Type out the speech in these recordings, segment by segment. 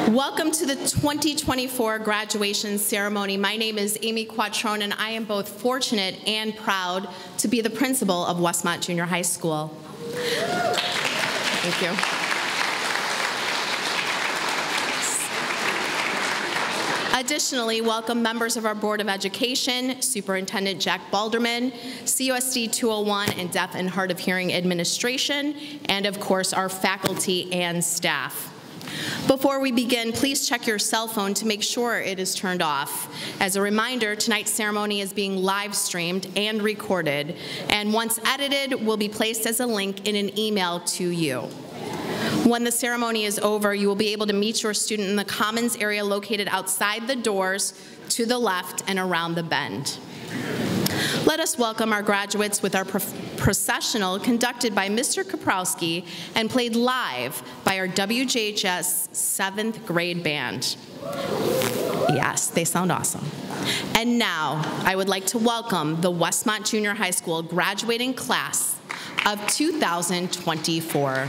Welcome to the 2024 graduation ceremony. My name is Amy Quattrone, and I am both fortunate and proud to be the principal of Westmont Junior High School. Thank you. Additionally, welcome members of our Board of Education, Superintendent Jack Balderman, CUSD 201 and Deaf and Hard of Hearing Administration, and of course our faculty and staff. Before we begin, please check your cell phone to make sure it is turned off. As a reminder, tonight's ceremony is being live streamed and recorded, and once edited, will be placed as a link in an email to you. When the ceremony is over, you will be able to meet your student in the Commons area located outside the doors to the left and around the bend. Let us welcome our graduates with our processional conducted by Mr. Kaprowski and played live by our WJHS 7th grade band. Yes, they sound awesome. And now, I would like to welcome the Westmont Junior High School graduating class of 2024.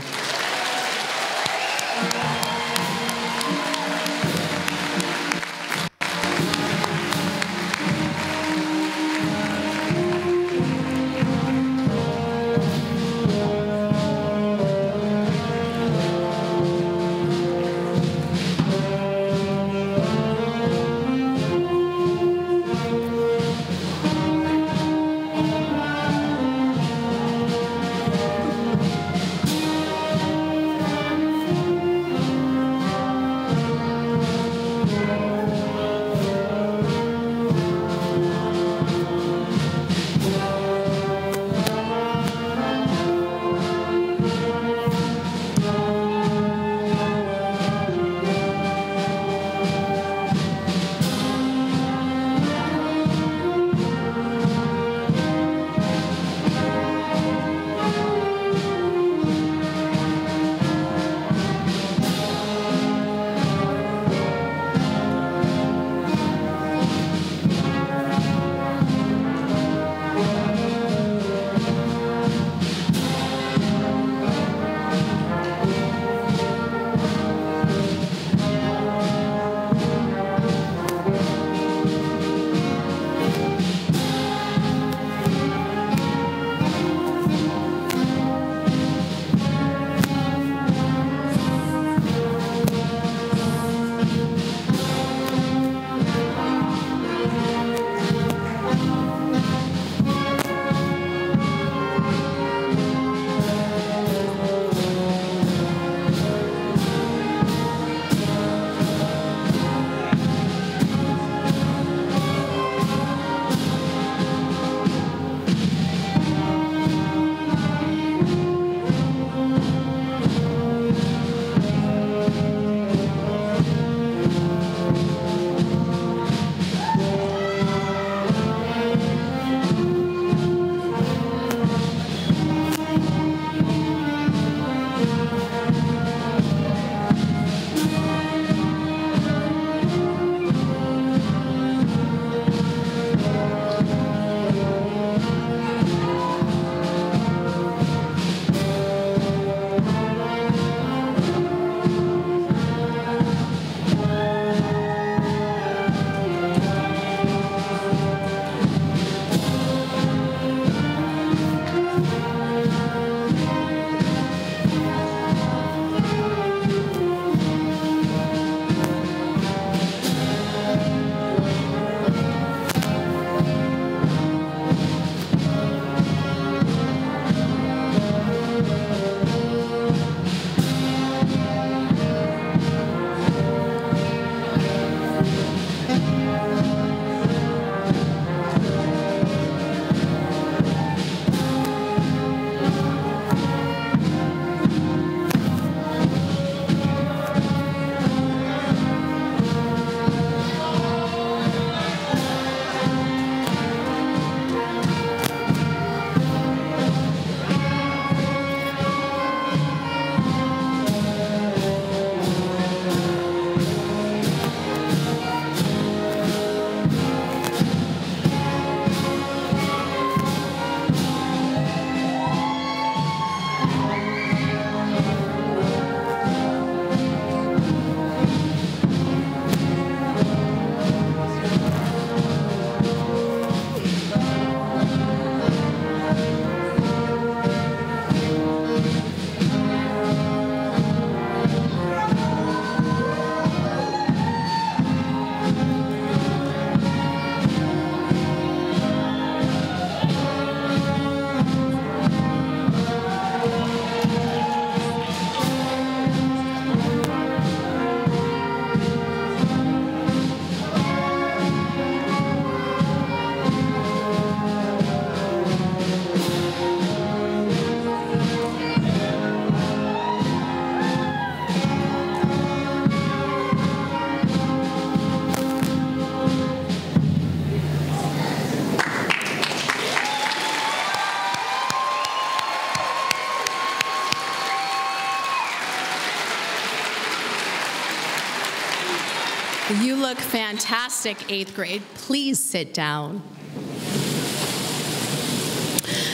look fantastic, 8th grade. Please sit down.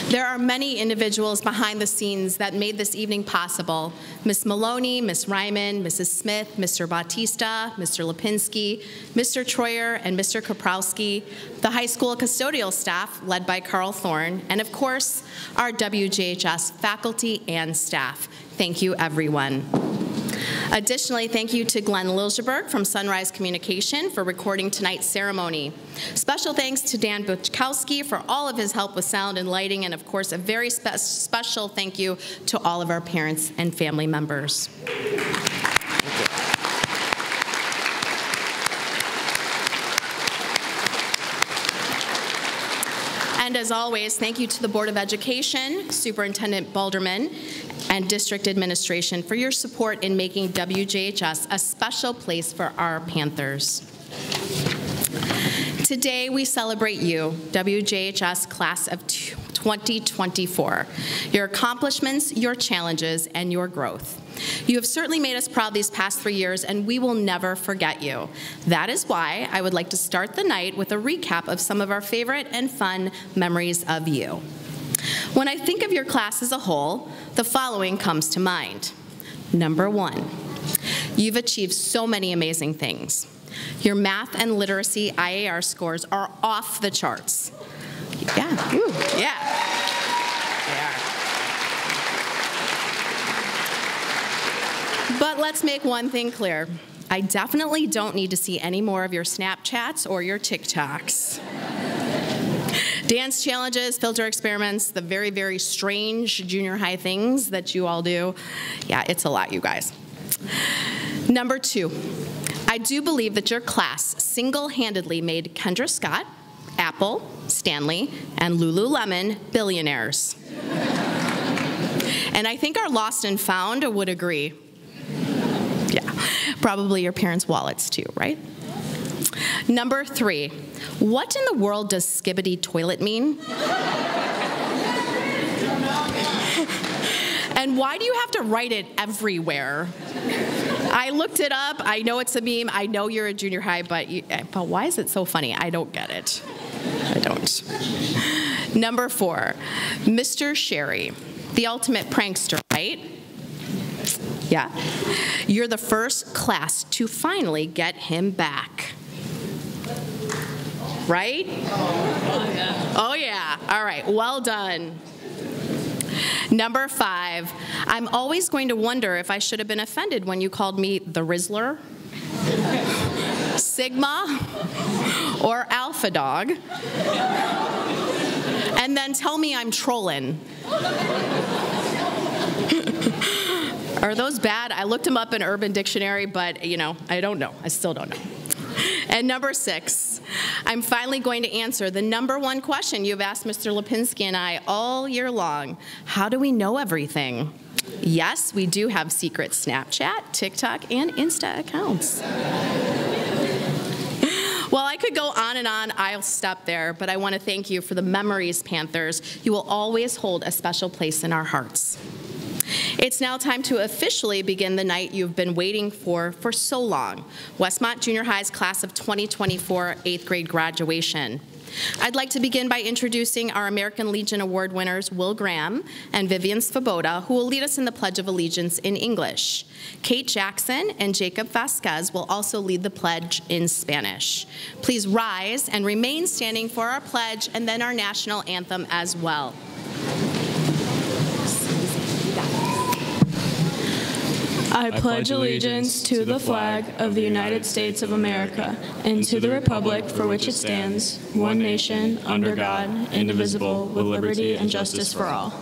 There are many individuals behind the scenes that made this evening possible. Ms. Maloney, Ms. Ryman, Mrs. Smith, Mr. Bautista, Mr. Lipinski, Mr. Troyer, and Mr. Kaprowski, the high school custodial staff led by Carl Thorne, and of course, our WJHS faculty and staff. Thank you, everyone. Additionally, thank you to Glenn Liljeberg from Sunrise Communication for recording tonight's ceremony. Special thanks to Dan Buchkowski for all of his help with sound and lighting, and of course, a very special thank you to all of our parents and family members. And as always, thank you to the Board of Education, Superintendent Balderman, and District Administration for your support in making WJHS a special place for our Panthers. Today, we celebrate you, WJHS Class of 2024, your accomplishments, your challenges, and your growth. You have certainly made us proud these past 3 years, and we will never forget you. That is why I would like to start the night with a recap of some of our favorite and fun memories of you. When I think of your class as a whole, the following comes to mind. Number 1, you've achieved so many amazing things. Your math and literacy IAR scores are off the charts. Yeah, ooh, yeah. They are. But let's make one thing clear. I definitely don't need to see any more of your Snapchats or your TikToks. Dance challenges, filter experiments, the very, very strange junior high things that you all do. Yeah, it's a lot, you guys. Number 2, I do believe that your class single-handedly made Kendra Scott, Apple, Stanley, and Lululemon billionaires. And I think our lost and found would agree. Yeah, probably your parents' wallets too, right? Number 3, what in the world does skibbity toilet mean? And why do you have to write it everywhere? I looked it up. I know it's a meme. I know you're a junior high, but why is it so funny? I don't get it. I don't. Number 4, Mr. Sherry, the ultimate prankster, right? Yeah. You're the first class to finally get him back. Right? Oh, yeah. Oh, yeah. All right. Well done. Number 5, I'm always going to wonder if I should have been offended when you called me the Rizzler, Sigma, or Alpha Dog, and then tell me I'm trolling. Are those bad? I looked them up in Urban Dictionary, but, I don't know. I still don't know. And number 6, I'm finally going to answer the number 1 question you've asked Mr. Lipinski and I all year long. How do we know everything? Yes, we do have secret Snapchat, TikTok, and Insta accounts. Well, I could go on and on. I'll stop there, but I want to thank you for the memories, Panthers. You will always hold a special place in our hearts. It's now time to officially begin the night you've been waiting for so long, Westmont Junior High's Class of 2024 8th grade graduation. I'd like to begin by introducing our American Legion Award winners, Will Graham and Vivian Svoboda, who will lead us in the Pledge of Allegiance in English. Kate Jackson and Jacob Vasquez will also lead the pledge in Spanish. Please rise and remain standing for our pledge and then our national anthem as well. I pledge allegiance to the flag of the United States of America and to the republic for which it stands, one nation, under God, indivisible, with liberty and justice for all.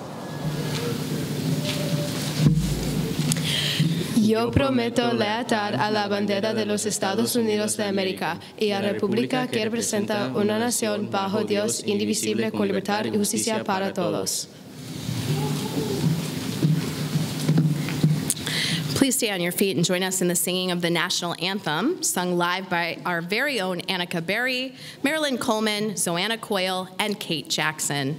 Yo prometo lealtad a la bandera de los Estados Unidos de América y a la república que representa una nación bajo Dios indivisible con libertad y justicia para todos. Please stay on your feet and join us in the singing of the national anthem, sung live by our very own Annika Berry, Marilyn Coleman, Zoanna Coyle, and Kate Jackson.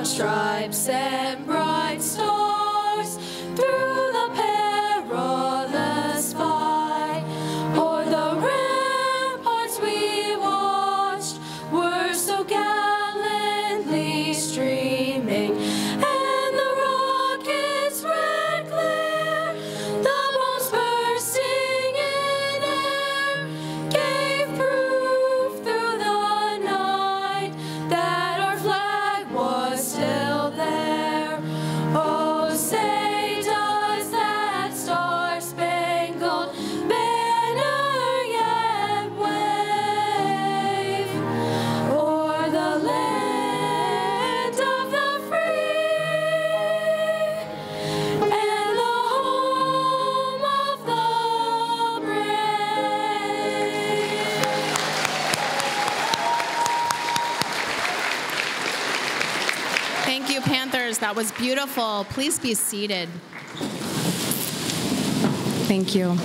stripes and bright stars through the perilous fight. O'er the ramparts we watched were so gallantly streaming, and the rockets' red glare, the bombs bursting in air, gave proof through the night that our flag was still there. Oh, say does that star-spangled banner yet wave o'er the land of the free and the home of the brave? Thank you, Panthers. That was beautiful. Please be seated. Thank you.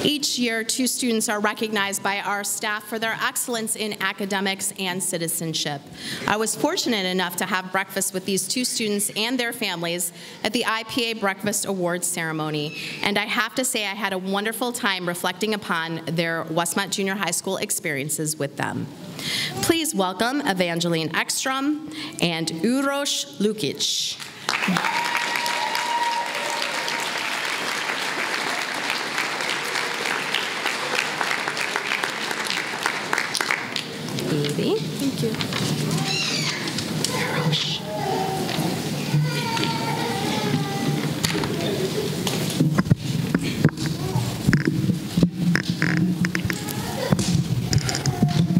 Each year, 2 students are recognized by our staff for their excellence in academics and citizenship. I was fortunate enough to have breakfast with these 2 students and their families at the IPA Breakfast Awards ceremony, and I have to say I had a wonderful time reflecting upon their Westmont Junior High School experiences with them. Please welcome Evangeline Ekstrom and Uroš Lukic. Baby. Thank you. Uroš.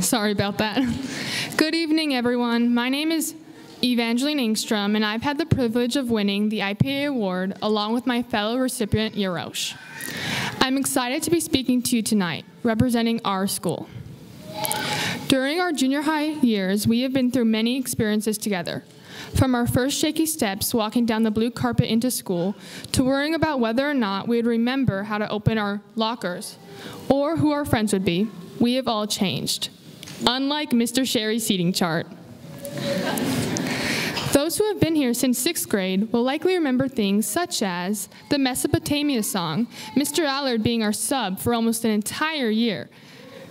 Sorry about that. Good evening, everyone. My name is Evangeline Engstrom, and I've had the privilege of winning the IPA Award along with my fellow recipient, Uroš. I'm excited to be speaking to you tonight, representing our school. During our junior high years, we have been through many experiences together. From our first shaky steps walking down the blue carpet into school, to worrying about whether or not we would remember how to open our lockers, or who our friends would be, we have all changed. Unlike Mr. Sherry's seating chart. Those who have been here since 6th grade will likely remember things such as the Mesopotamia song, Mr. Allard being our sub for almost an entire year,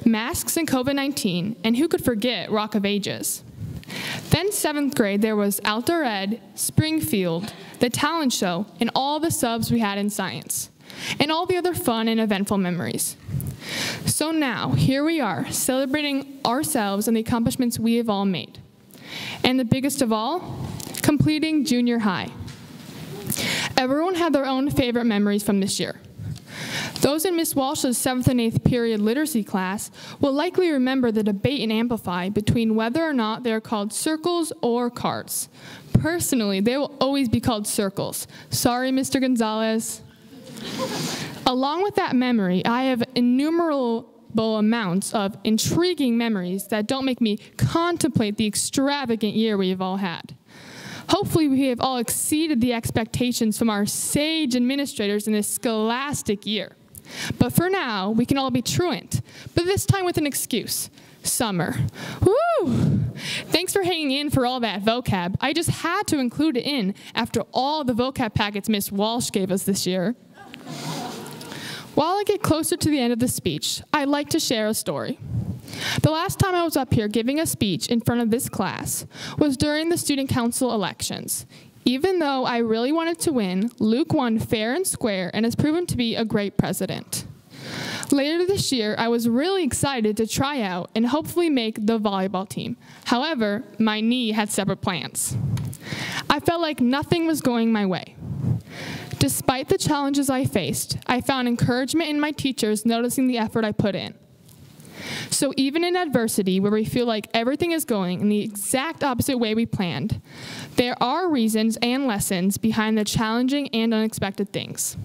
masks and COVID-19, and who could forget Rock of Ages. Then 7th grade, there was Outdoor Ed, Springfield, the talent show, and all the subs we had in science, and all the other fun and eventful memories. So now, here we are, celebrating ourselves and the accomplishments we have all made. And the biggest of all, completing junior high. Everyone had their own favorite memories from this year. Those in Miss Walsh's 7th and 8th period literacy class will likely remember the debate in Amplify between whether or not they are called circles or cards. Personally, they will always be called circles. Sorry, Mr. Gonzalez. Along with that memory, I have innumerable amounts of intriguing memories that don't make me contemplate the extravagant year we have all had. Hopefully we have all exceeded the expectations from our sage administrators in this scholastic year. But for now, we can all be truant, but this time with an excuse. Summer. Woo! Thanks for hanging in for all that vocab. I just had to include it in after all the vocab packets Miss Walsh gave us this year. While I get closer to the end of the speech, I'd like to share a story. The last time I was up here giving a speech in front of this class was during the student council elections. Even though I really wanted to win, Luke won fair and square and has proven to be a great president. Later this year, I was really excited to try out and hopefully make the volleyball team. However, my knee had separate plans. I felt like nothing was going my way. Despite the challenges I faced, I found encouragement in my teachers noticing the effort I put in. So even in adversity, where we feel like everything is going in the exact opposite way we planned, there are reasons and lessons behind the challenging and unexpected things.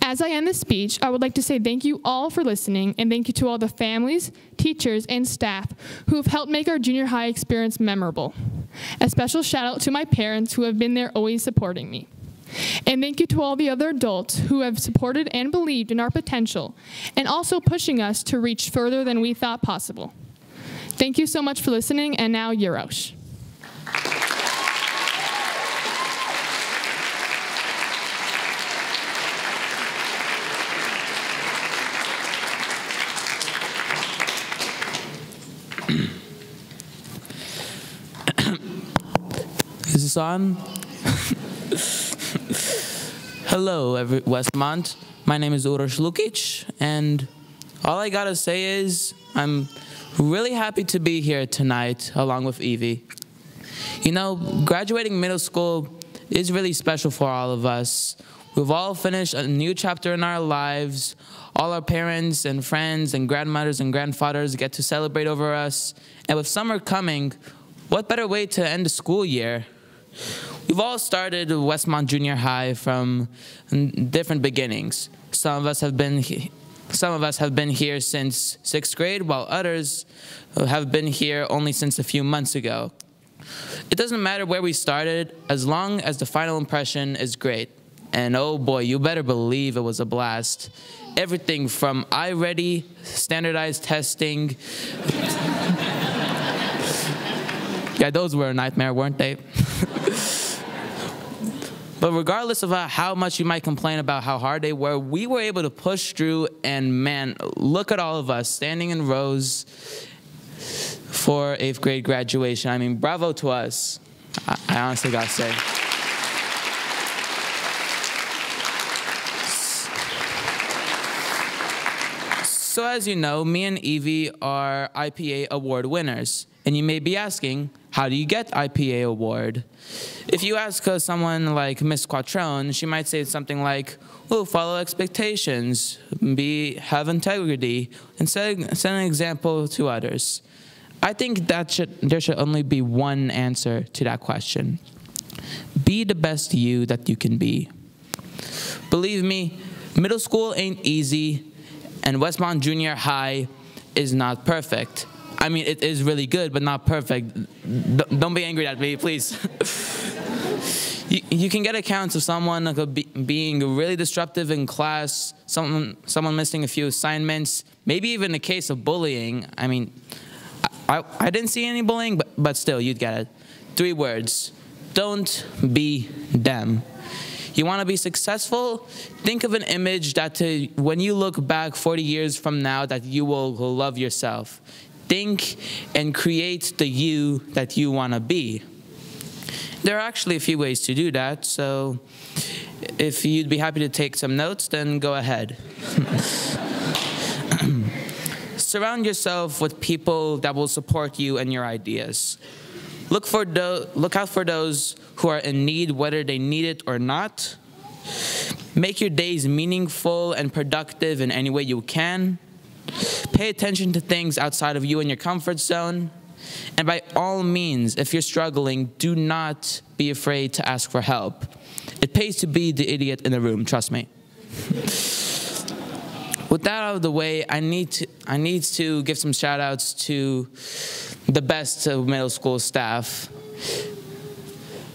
As I end this speech, I would like to say thank you all for listening, and thank you to all the families, teachers, and staff who have helped make our junior high experience memorable. A special shout out to my parents who have been there always supporting me. And thank you to all the other adults who have supported and believed in our potential, and also pushing us to reach further than we thought possible. Thank you so much for listening, and now Uroš. this on? Hello, Westmont. My name is Uroš Lukic, and all I gotta say is I'm really happy to be here tonight along with Evie. You know, graduating middle school is really special for all of us. We've all finished a new chapter in our lives. All our parents and friends and grandmothers and grandfathers get to celebrate over us. And with summer coming, what better way to end the school year? We've all started Westmont Junior High from different beginnings. Some of us have been here since 6th grade, while others have been here only since a few months ago. It doesn't matter where we started, as long as the final impression is great. And oh boy, you better believe it was a blast. Everything from iReady, standardized testing. Yeah, those were a nightmare, weren't they? But regardless of how much you might complain about how hard they were, we were able to push through, and man, look at all of us standing in rows for 8th grade graduation. I mean, bravo to us. I honestly gotta say. So as you know, me and Evie are IPA award winners. And you may be asking, how do you get IPA award? If you ask someone like Miss Quattrone, she might say something like, oh, follow expectations, have integrity, and set an example to others. I think there should only be one answer to that question. Be the best you that you can be. Believe me, middle school ain't easy, and Westmont Junior High is not perfect. I mean, it is really good, but not perfect. Don't be angry at me, please. You can get accounts of someone being really disruptive in class, someone missing a few assignments, maybe even a case of bullying. I mean, I didn't see any bullying, but still, you'd get it. 3 words: don't be them. You want to be successful? Think of an image that when you look back 40 years from now, that you will love yourself. Think and create the you that you want to be. There are actually a few ways to do that, so if you'd be happy to take some notes, then go ahead. Surround yourself with people that will support you and your ideas. Look out for those who are in need, whether they need it or not. Make your days meaningful and productive in any way you can. Pay attention to things outside of you and your comfort zone. And by all means, if you're struggling, do not be afraid to ask for help. It pays to be the idiot in the room, trust me. With that out of the way, I need to give some shout outs to the best of middle school staff.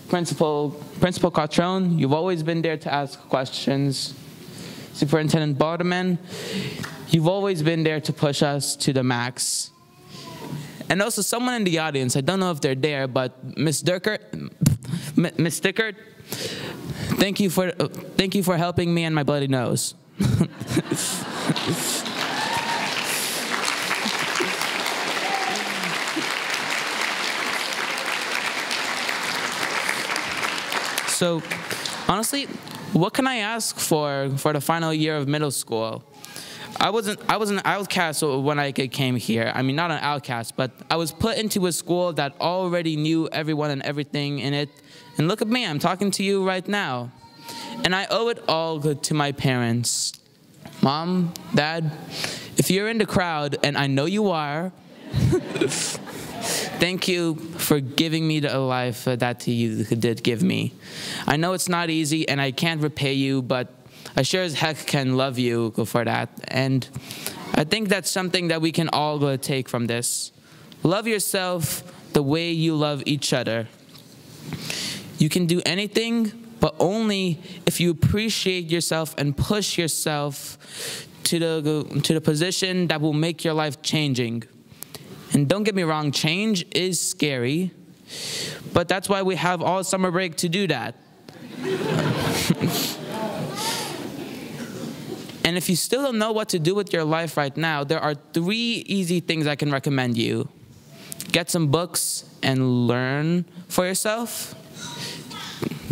Principal Quattrone, you've always been there to ask questions. Superintendent Balderman, you've always been there to push us to the max. And also someone in the audience, I don't know if they're there, but Miss Dickert, thank you for helping me and my bloody nose. So, honestly, what can I ask for the final year of middle school? I was an outcast when I came here. I mean, not an outcast, but I was put into a school that already knew everyone and everything in it. And look at me, I'm talking to you right now. And I owe it all to my parents. Mom, Dad, if you're in the crowd, and I know you are, thank you for giving me the life that you did give me. I know it's not easy, and I can't repay you, but I sure as heck can love you for that. And I think that's something that we can all take from this. Love yourself the way you love each other. You can do anything, but only if you appreciate yourself and push yourself to the position that will make your life changing. And don't get me wrong, change is scary, but that's why we have all summer break to do that. And if you still don't know what to do with your life right now, there are 3 easy things I can recommend you. Get some books and learn for yourself.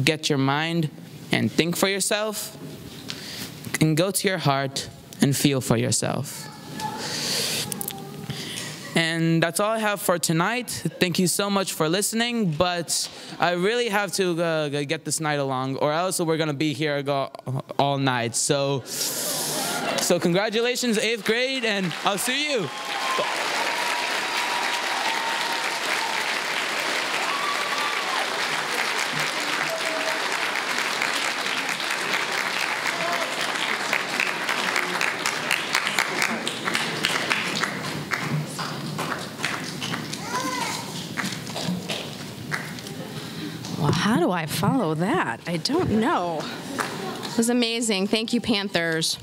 get your mind and think for yourself, and go to your heart and feel for yourself. And that's all I have for tonight. Thank you so much for listening, but I really have to get this night along, or else we're gonna be here all night. So congratulations, 8th grade, and I'll see you. Well, how do I follow that? I don't know. It was amazing. Thank you, Panthers.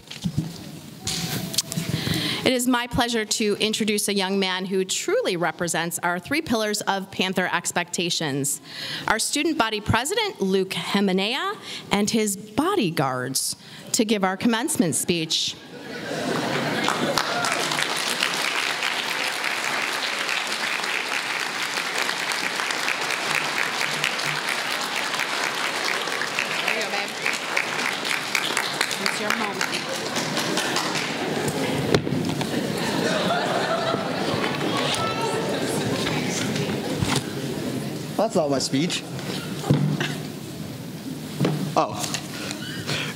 It is my pleasure to introduce a young man who truly represents our 3 pillars of Panther expectations. Our student body president, Luke Hemenea, and his bodyguards to give our commencement speech. Your moment. That's not my speech. Oh.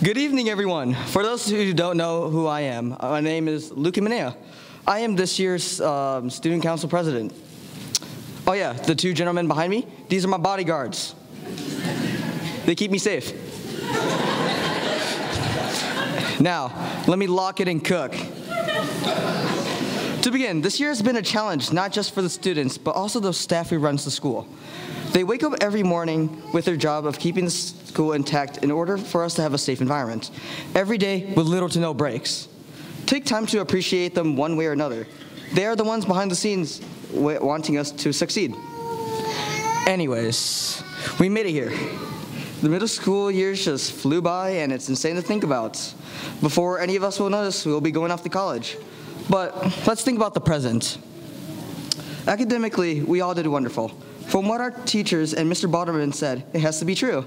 Good evening, everyone. For those who don't know who I am, my name is Luke Hemenea. I am this year's student council president. Oh yeah, the 2 gentlemen behind me, these are my bodyguards. They keep me safe. Now, let me lock it and cook. To begin, this year has been a challenge, not just for the students, but also the staff who runs the school. They wake up every morning with their job of keeping the school intact in order for us to have a safe environment. Every day with little to no breaks. Take time to appreciate them one way or another. They are the ones behind the scenes wanting us to succeed. Anyways, we made it here. The middle school years just flew by, and it's insane to think about. Before any of us will notice, we'll be going off to college. But let's think about the present. Academically, we all did wonderful. From what our teachers and Mr. Balderman said, it has to be true.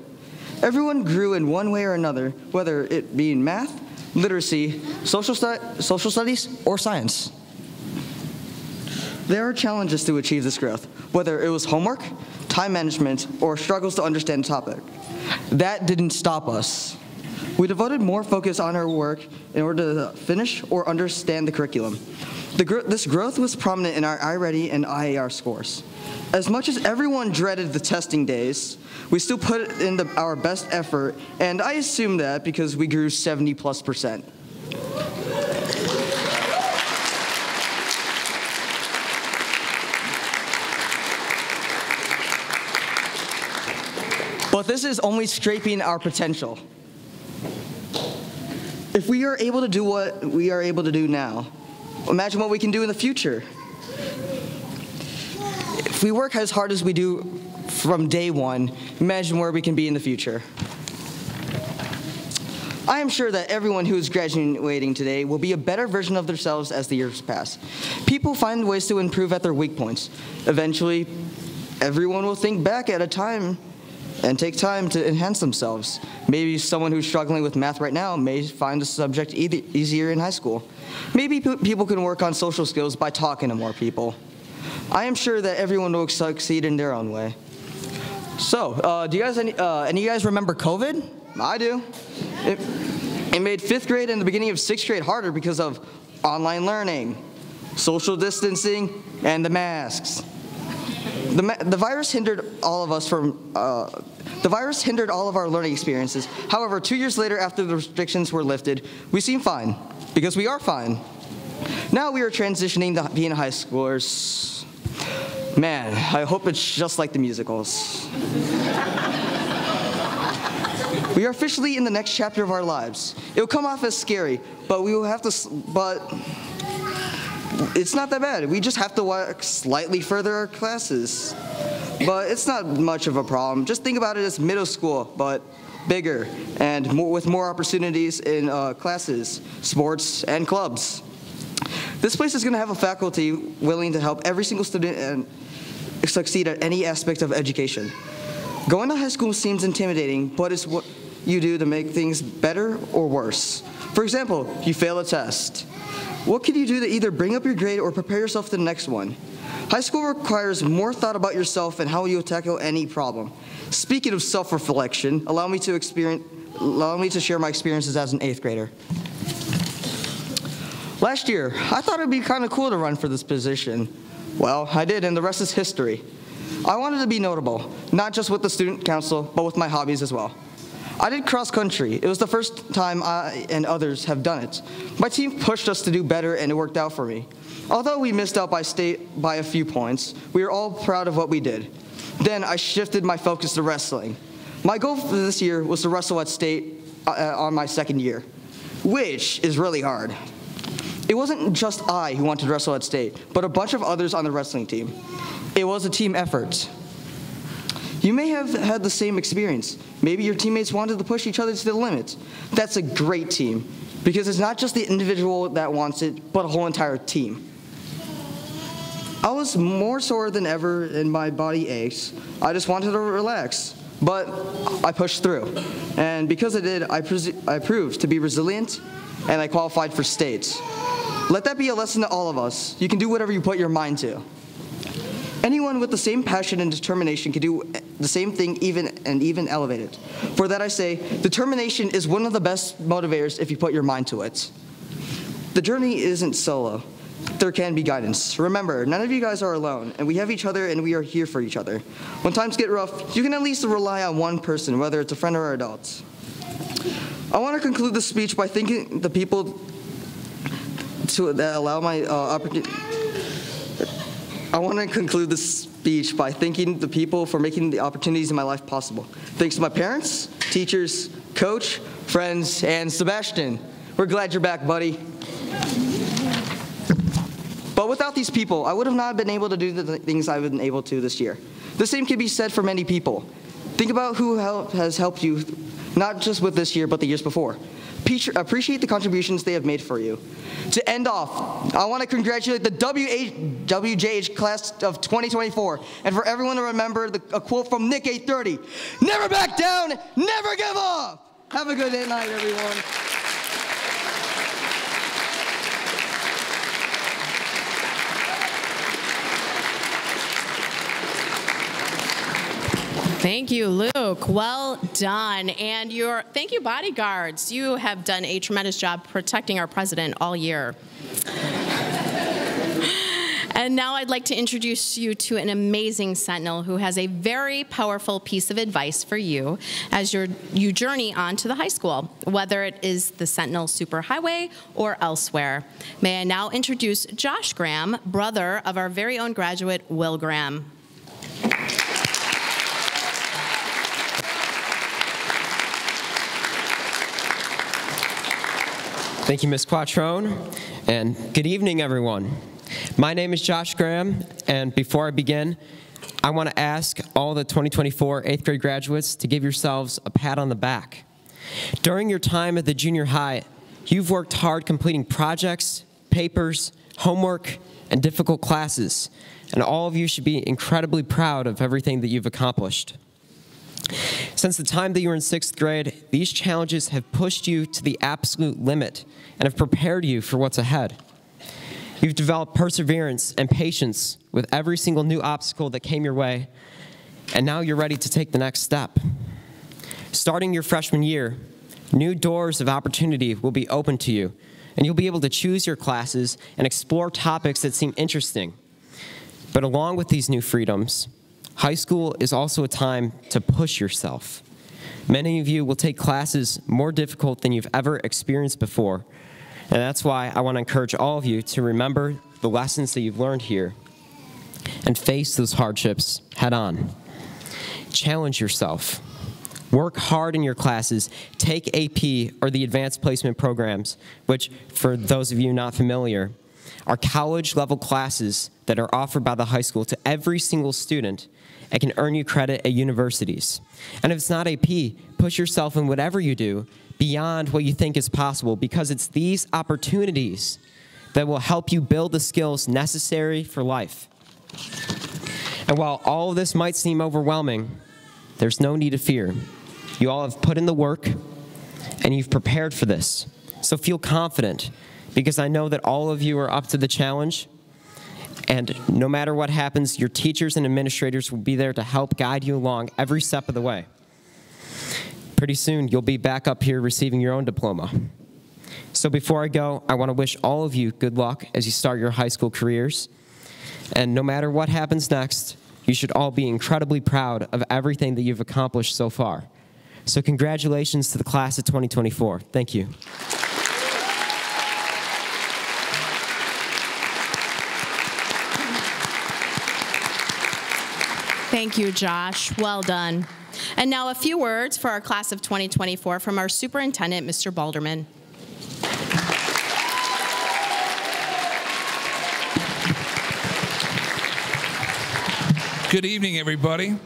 Everyone grew in one way or another, whether it be in math, literacy, social studies, or science. There are challenges to achieve this growth, whether it was homework, time management, or struggles to understand the topic. That didn't stop us. We devoted more focus on our work in order to finish or understand the curriculum. This growth was prominent in our iReady and IAR scores. As much as everyone dreaded the testing days, we still put in our best effort, and I assume that because we grew 70+%. But this is only scraping our potential. If we are able to do what we are able to do now, imagine what we can do in the future. If we work as hard as we do from day one, imagine where we can be in the future. I am sure that everyone who is graduating today will be a better version of themselves as the years pass. People find ways to improve at their weak points. Eventually, everyone will think back at a time and take time to enhance themselves. Maybe someone who's struggling with math right now may find the subject easier in high school. Maybe people can work on social skills by talking to more people. I am sure that everyone will succeed in their own way. So, do you guys any of you guys remember COVID? I do. It made 5th grade and the beginning of 6th grade harder because of online learning, social distancing, and the masks. The virus hindered all of us from. The virus hindered all of our learning experiences. However, 2 years later, after the restrictions were lifted, we seem fine because we are fine. Now we are transitioning to being high schoolers. Man, I hope it's just like the musicals. We are officially in the next chapter of our lives. It will come off as scary, but we will have to. But it's not that bad. We just have to work slightly further our classes. But it's not much of a problem. Just think about it as middle school, but bigger and with more opportunities in classes, sports, and clubs. This place is going to have a faculty willing to help every single student and succeed at any aspect of education. Going to high school seems intimidating, but it's what you do to make things better or worse. For example, you fail a test. What can you do to either bring up your grade or prepare yourself for the next one? High school requires more thought about yourself and how you'll tackle any problem. Speaking of self-reflection, allow me to share my experiences as an 8th grader. Last year, I thought it'd be kind of cool to run for this position. Well, I did, and the rest is history. I wanted to be notable, not just with the student council, but with my hobbies as well. I did cross country. It was the first time I and others have done it. My team pushed us to do better, and it worked out for me. Although we missed out by state by a few points, we were all proud of what we did. Then I shifted my focus to wrestling. My goal for this year was to wrestle at state on my 2nd year, which is really hard. It wasn't just I who wanted to wrestle at state, but a bunch of others on the wrestling team. It was a team effort. You may have had the same experience. Maybe your teammates wanted to push each other to the limit. That's a great team, because it's not just the individual that wants it, but a whole entire team. I was more sore than ever and my body aches. I just wanted to relax, but I pushed through. And because I did, I proved to be resilient, and I qualified for state. Let that be a lesson to all of us. You can do whatever you put your mind to. Anyone with the same passion and determination can do the same thing even elevate it. For that I say, determination is one of the best motivators if you put your mind to it. The journey isn't solo. There can be guidance. Remember, none of you guys are alone, and we have each other, and we are here for each other. When times get rough, you can at least rely on one person, whether it's a friend or adult. I want to conclude this speech by thanking the people that allow my opportunity. I want to conclude this speech by thanking the people for making the opportunities in my life possible. Thanks to my parents, teachers, coach, friends, and Sebastian. We're glad you're back, buddy. But without these people, I would have not been able to do the things I've been able to this year. The same can be said for many people. Think about who has helped you, not just with this year, but the years before. Appreciate the contributions they have made for you. To end off, I want to congratulate the WJH class of 2024, and for everyone to remember a quote from Nick 830, never back down, never give up. Have a good night, everyone. Thank you, Luke. Well done. And thank you, bodyguards. You have done a tremendous job protecting our president all year. And now I'd like to introduce you to an amazing Sentinel who has a very powerful piece of advice for you as you journey on to the high school, whether it is the Sentinel Superhighway or elsewhere. May I now introduce Josh Graham, brother of our very own graduate, Will Graham. Thank you, Ms. Quattrone, and good evening, everyone. My name is Josh Graham, and before I begin, I want to ask all the 2024 8th grade graduates to give yourselves a pat on the back. During your time at the junior high, you've worked hard completing projects, papers, homework, and difficult classes, and all of you should be incredibly proud of everything that you've accomplished. Since the time that you were in 6th grade, these challenges have pushed you to the absolute limit and have prepared you for what's ahead. You've developed perseverance and patience with every single new obstacle that came your way, and now you're ready to take the next step. Starting your freshman year, new doors of opportunity will be open to you, and you'll be able to choose your classes and explore topics that seem interesting. But along with these new freedoms, high school is also a time to push yourself. Many of you will take classes more difficult than you've ever experienced before, and that's why I want to encourage all of you to remember the lessons that you've learned here and face those hardships head on. Challenge yourself. Work hard in your classes. Take AP or the advanced placement programs, which, for those of you not familiar, are college-level classes that are offered by the high school to every single student and can earn you credit at universities. And if it's not AP, push yourself in whatever you do beyond what you think is possible, because it's these opportunities that will help you build the skills necessary for life. And while all of this might seem overwhelming, There's no need to fear. You all have put in the work, and you've prepared for this. So feel confident, because I know that all of you are up to the challenge, and no matter what happens, your teachers and administrators will be there to help guide you along every step of the way. Pretty soon, you'll be back up here receiving your own diploma. So before I go, I want to wish all of you good luck as you start your high school careers. And no matter what happens next, you should all be incredibly proud of everything that you've accomplished so far. So congratulations to the class of 2024. Thank you. Thank you, Josh. Well done. And now a few words for our class of 2024 from our superintendent, Mr. Balderman. Good evening, everybody.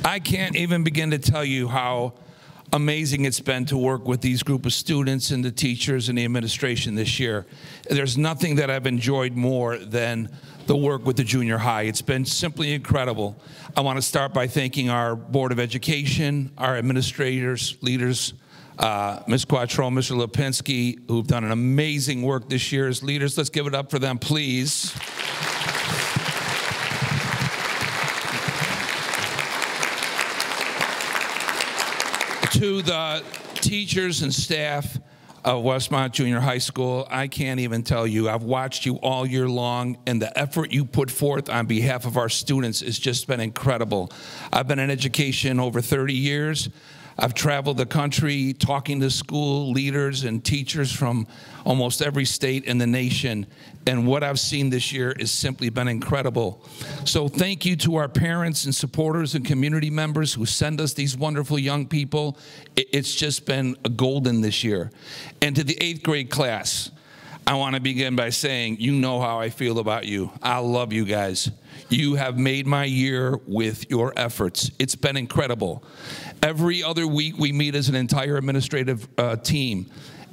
I can't even begin to tell you how amazing it's been to work with these group of students and the teachers and the administration this year. There's nothing that I've enjoyed more than the work with the junior high. It's been simply incredible. I want to start by thanking our Board of Education, our administrators, leaders, Ms. Quattrone, Mr. Lipinski, who've done an amazing work this year as leaders. Let's give it up for them, please. To the teachers and staff of Westmont Junior High School, I can't even tell you. I've watched you all year long, and the effort you put forth on behalf of our students has just been incredible. I've been in education over 30 years. I've traveled the country talking to school leaders and teachers from almost every state in the nation, and what I've seen this year has simply been incredible. So thank you to our parents and supporters and community members who send us these wonderful young people. It's just been golden this year. And to the 8th grade class, I want to begin by saying, you know how I feel about you. I love you guys. You have made my year with your efforts. It's been incredible. Every other week we meet as an entire administrative team,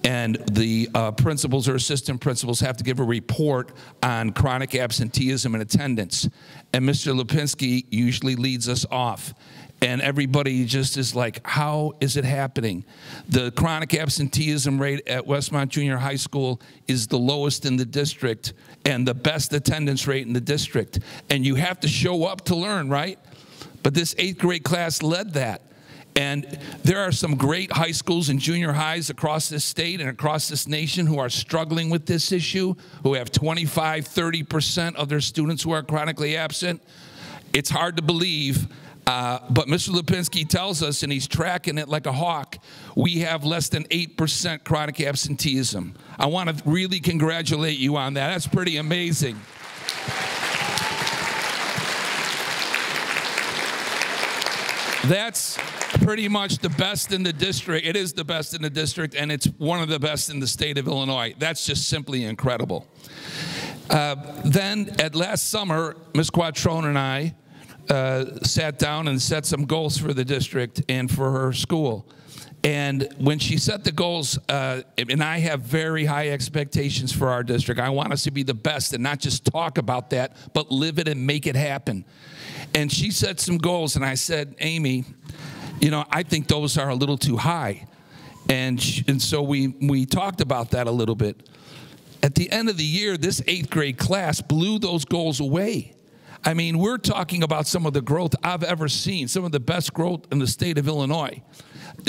and the principals or assistant principals have to give a report on chronic absenteeism and attendance. And Mr. Lipinski usually leads us off. And everybody just is like, how is it happening? The chronic absenteeism rate at Westmont Junior High School is the lowest in the district and the best attendance rate in the district. And you have to show up to learn, right? But this 8th grade class led that. And there are some great high schools and junior highs across this state and across this nation who are struggling with this issue, who have 25, 30% of their students who are chronically absent. It's hard to believe. But Mr. Lipinski tells us, and he's tracking it like a hawk, we have less than 8% chronic absenteeism. I want to really congratulate you on that. That's pretty amazing. That's pretty much the best in the district. It is the best in the district, and it's one of the best in the state of Illinois. That's just simply incredible. Then, at last summer, Ms. Quattrone and I sat down and set some goals for the district and for her school. And when she set the goals, and I have very high expectations for our district. I want us to be the best and not just talk about that, but live it and make it happen. And she set some goals, and I said, Amy, you know, I think those are a little too high. And so we talked about that a little bit. At the end of the year, this 8th grade class blew those goals away. I mean, we're talking about some of the growth I've ever seen, some of the best growth in the state of Illinois.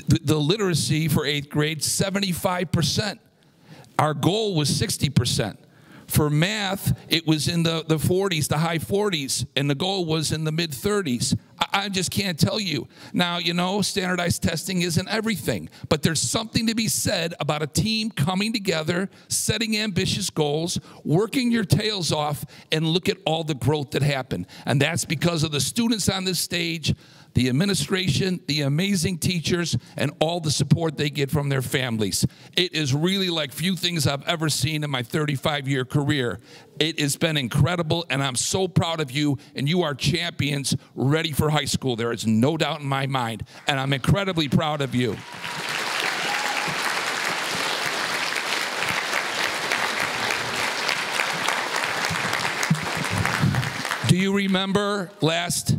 The literacy for 8th grade, 75%. Our goal was 60%. For math, it was in the 40s, the high 40s, and the goal was in the mid 30s. I just can't tell you. Now, you know, standardized testing isn't everything, but there's something to be said about a team coming together, setting ambitious goals, working your tails off, and look at all the growth that happened. And that's because of the students on this stage, the administration, the amazing teachers, and all the support they get from their families. It is really like few things I've ever seen in my 35-year career. It has been incredible, and I'm so proud of you, and you are champions ready for high school. There is no doubt in my mind, and I'm incredibly proud of you. Do you remember last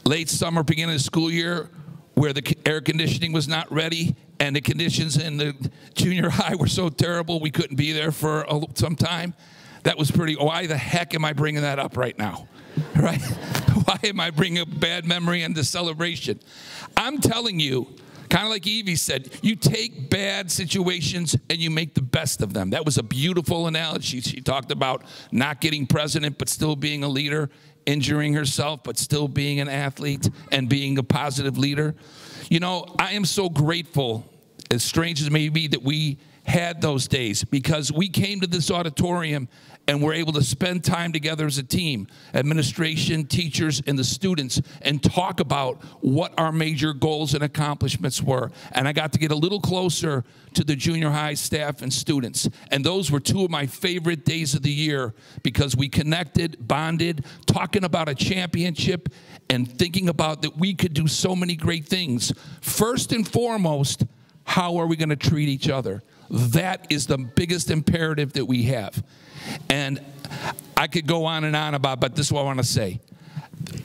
late summer, beginning of the school year, where the air conditioning was not ready and the conditions in the junior high were so terrible we couldn't be there for some time. That was pretty, why the heck am I bringing that up right now, right? Why am I bringing a bad memory into celebration? I'm telling you, kind of like Evie said, you take bad situations and you make the best of them. That was a beautiful analogy. She talked about not getting president but still being a leader, injuring herself but still being an athlete and being a positive leader. You know, I am so grateful, as strange as it may be, that we had those days, because we came to this auditorium and were able to spend time together as a team, administration, teachers, and the students, and talk about what our major goals and accomplishments were. And I got to get a little closer to the junior high staff and students. And those were two of my favorite days of the year, because we connected, bonded, talking about a championship and thinking about that we could do so many great things. First and foremost, how are we going to treat each other? That is the biggest imperative that we have. And I could go on and on about, but this is what I want to say.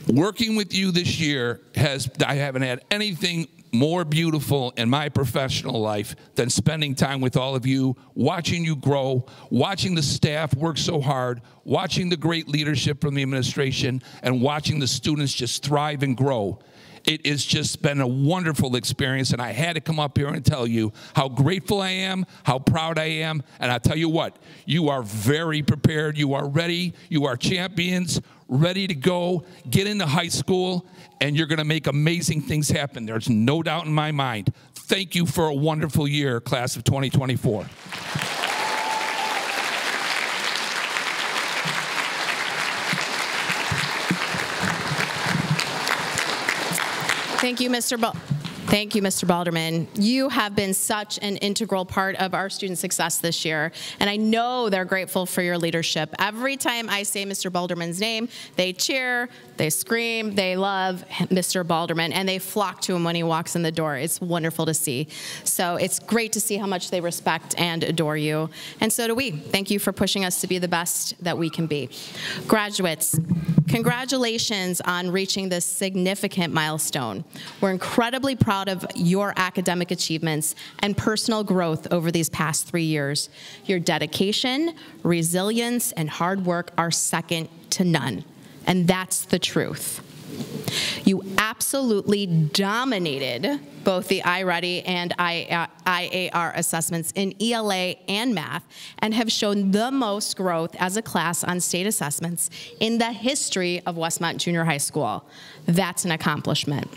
Working with you this year I haven't had anything more beautiful in my professional life than spending time with all of you, watching you grow, watching the staff work so hard, watching the great leadership from the administration, and watching the students just thrive and grow. It has just been a wonderful experience, and I had to come up here and tell you how grateful I am, how proud I am, and I'll tell you what, you are very prepared, you are ready, you are champions, ready to go, get into high school, and you're gonna make amazing things happen. There's no doubt in my mind. Thank you for a wonderful year, class of 2024. Thank you, Mr. Balderman. You have been such an integral part of our student success this year, and I know they're grateful for your leadership. Every time I say Mr. Balderman's name, they cheer, they scream, they love Mr. Balderman, and they flock to him when he walks in the door. It's wonderful to see. So it's great to see how much they respect and adore you, and so do we. Thank you for pushing us to be the best that we can be. Graduates, congratulations on reaching this significant milestone. We're incredibly proud of your academic achievements and personal growth over these past 3 years. Your dedication, resilience, and hard work are second to none, and that's the truth. You absolutely dominated both the iReady and IAR assessments in ELA and math, and have shown the most growth as a class on state assessments in the history of Westmont Junior High School. That's an accomplishment.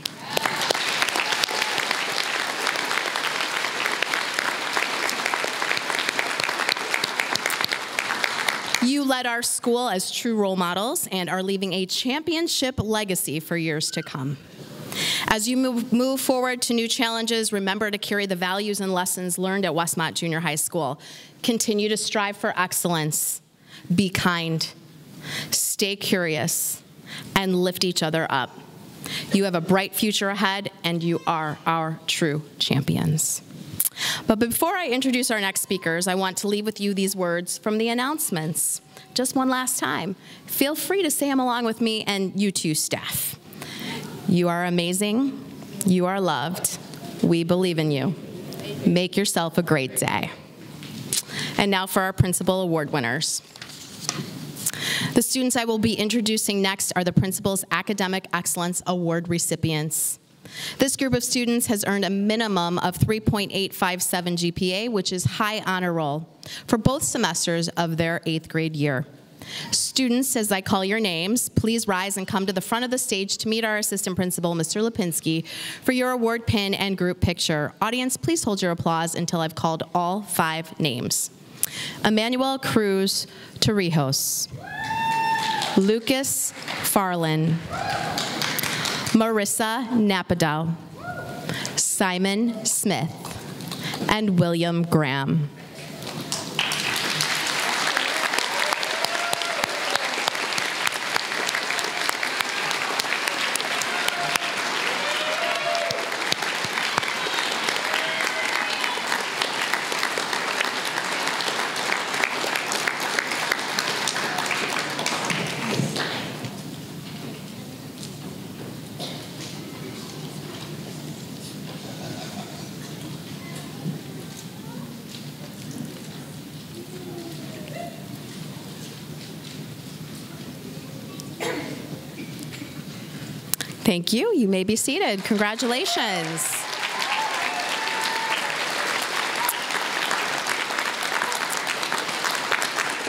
You led our school as true role models and are leaving a championship legacy for years to come. As you move forward to new challenges, remember to carry the values and lessons learned at Westmont Junior High School. Continue to strive for excellence, be kind, stay curious, and lift each other up. You have a bright future ahead, and you are our true champions. But before I introduce our next speakers, I want to leave with you these words from the announcements. Just one last time. Feel free to say them along with me, and you too, staff. You are amazing. You are loved. We believe in you. Make yourself a great day. And now for our principal award winners. The students I will be introducing next are the Principal's Academic Excellence Award recipients. This group of students has earned a minimum of 3.857 GPA, which is high honor roll, for both semesters of their 8th grade year. Students, as I call your names, please rise and come to the front of the stage to meet our assistant principal, Mr. Lipinski, for your award pin and group picture. Audience, please hold your applause until I've called all 5 names. Emmanuel Cruz Torrijos, Lucas Farlin, Marissa Napadau, Simon Smith, and William Graham. Thank you. You may be seated. Congratulations.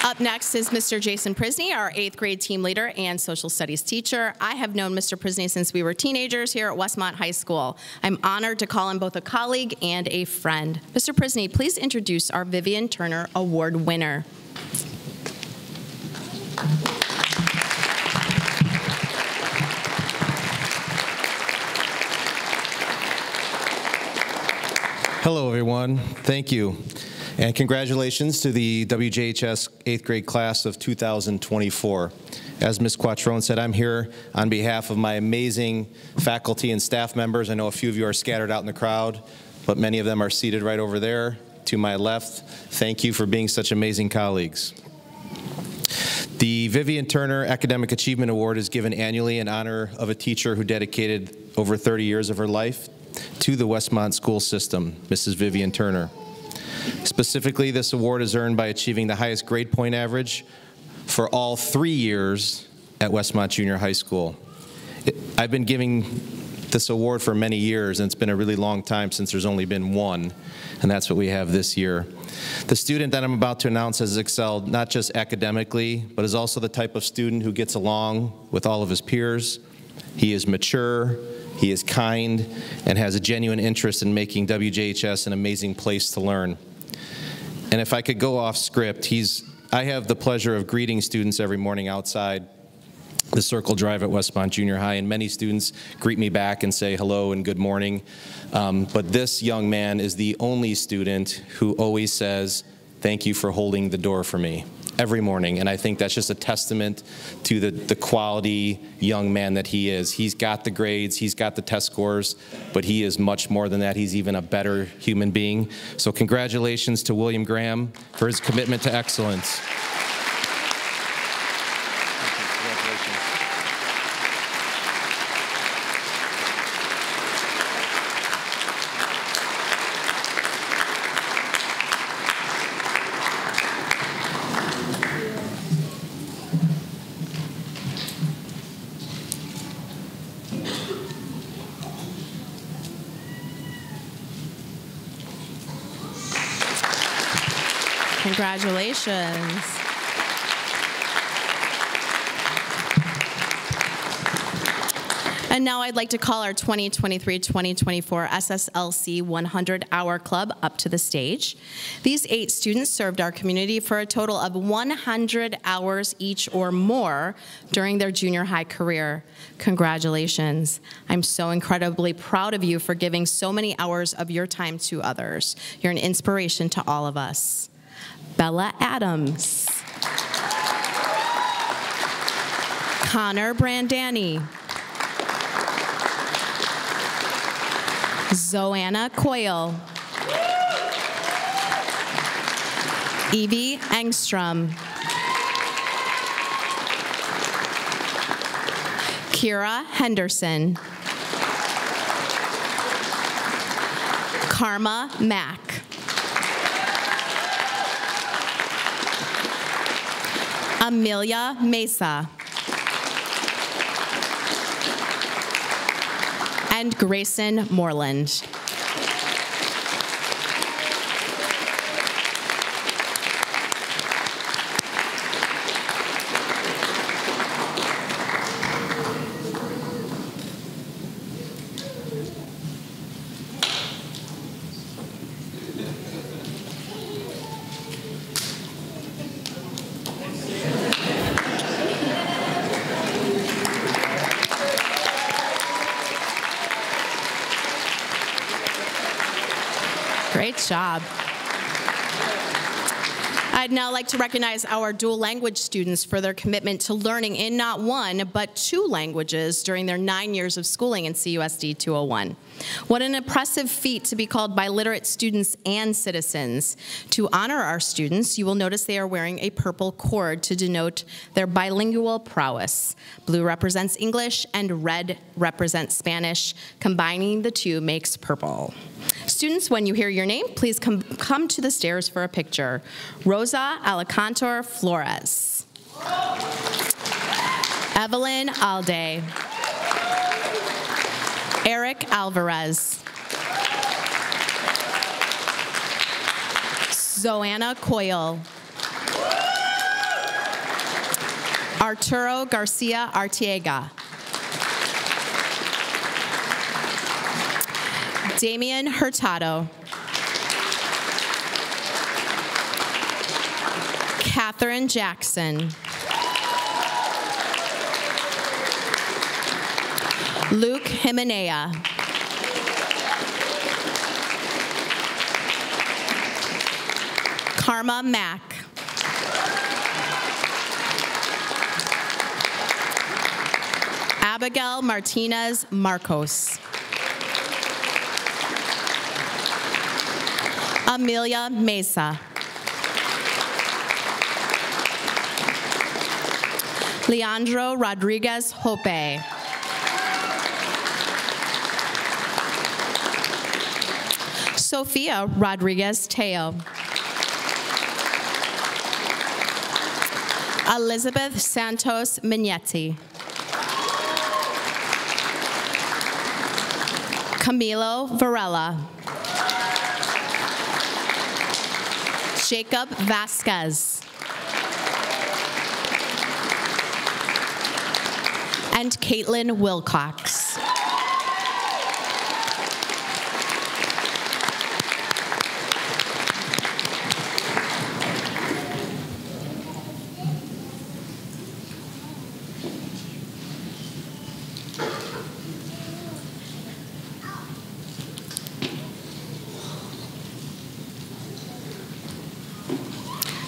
Up next is Mr. Jason Prisney, our 8th grade team leader and social studies teacher. I have known Mr. Prisney since we were teenagers here at Westmont High School. I'm honored to call him both a colleague and a friend. Mr. Prisney, please introduce our Vivian Turner Award winner. Hello, everyone. Thank you. And congratulations to the WJHS 8th grade class of 2024. As Ms. Quattrone said, I'm here on behalf of my amazing faculty and staff members. I know a few of you are scattered out in the crowd, but many of them are seated right over there to my left. Thank you for being such amazing colleagues. The Vivian Turner Academic Achievement Award is given annually in honor of a teacher who dedicated over 30 years of her life to the Westmont school system, Mrs. Vivian Turner. Specifically, this award is earned by achieving the highest grade point average for all 3 years at Westmont Junior High School. I've been giving this award for many years, and it's been a really long time since there's only been one, and that's what we have this year. The student that I'm about to announce has excelled not just academically, but is also the type of student who gets along with all of his peers. He is mature, he is kind, and has a genuine interest in making WJHS an amazing place to learn. And if I could go off script, I have the pleasure of greeting students every morning outside the Circle Drive at Westmont Junior High, and many students greet me back and say hello and good morning. But this young man is the only student who always says, "Thank you for holding the door for me," every morning. And I think that's just a testament to the quality young man that he is. He's got the grades, he's got the test scores, but he is much more than that. He's even a better human being. So congratulations to William Graham for his commitment to excellence. Congratulations. And now I'd like to call our 2023-2024 SSLC 100-Hour Club up to the stage. These 8 students served our community for a total of 100 hours each or more during their junior high career. Congratulations. I'm so incredibly proud of you for giving so many hours of your time to others. You're an inspiration to all of us. Bella Adams. Connor Brandani. Zoanna Coyle. Evie Engstrom. Kira Henderson. Karma Mack. Amelia Mesa. And Grayson Moreland. Great job. I'd now like to recognize our dual language students for their commitment to learning in not one, but 2 languages during their 9 years of schooling in CUSD 201. What an impressive feat to be called biliterate students and citizens. To honor our students, you will notice they are wearing a purple cord to denote their bilingual prowess. Blue represents English and red represents Spanish. Combining the 2 makes purple. Students, when you hear your name, please come to the stairs for a picture. Rosa Alacantor Flores. Evelyn Alday. Eric Alvarez. Zoanna Coyle. Arturo Garcia Artiega. Damian Hurtado. Catherine Jackson. Luke Jimenea. Karma Mack. Abigail Martinez Marcos. Amelia Mesa. Leandro Rodriguez Hope. Sofia Rodriguez Teo. Elizabeth Santos Minetti. Camilo Varela. Jacob Vasquez. And Caitlin Wilcox.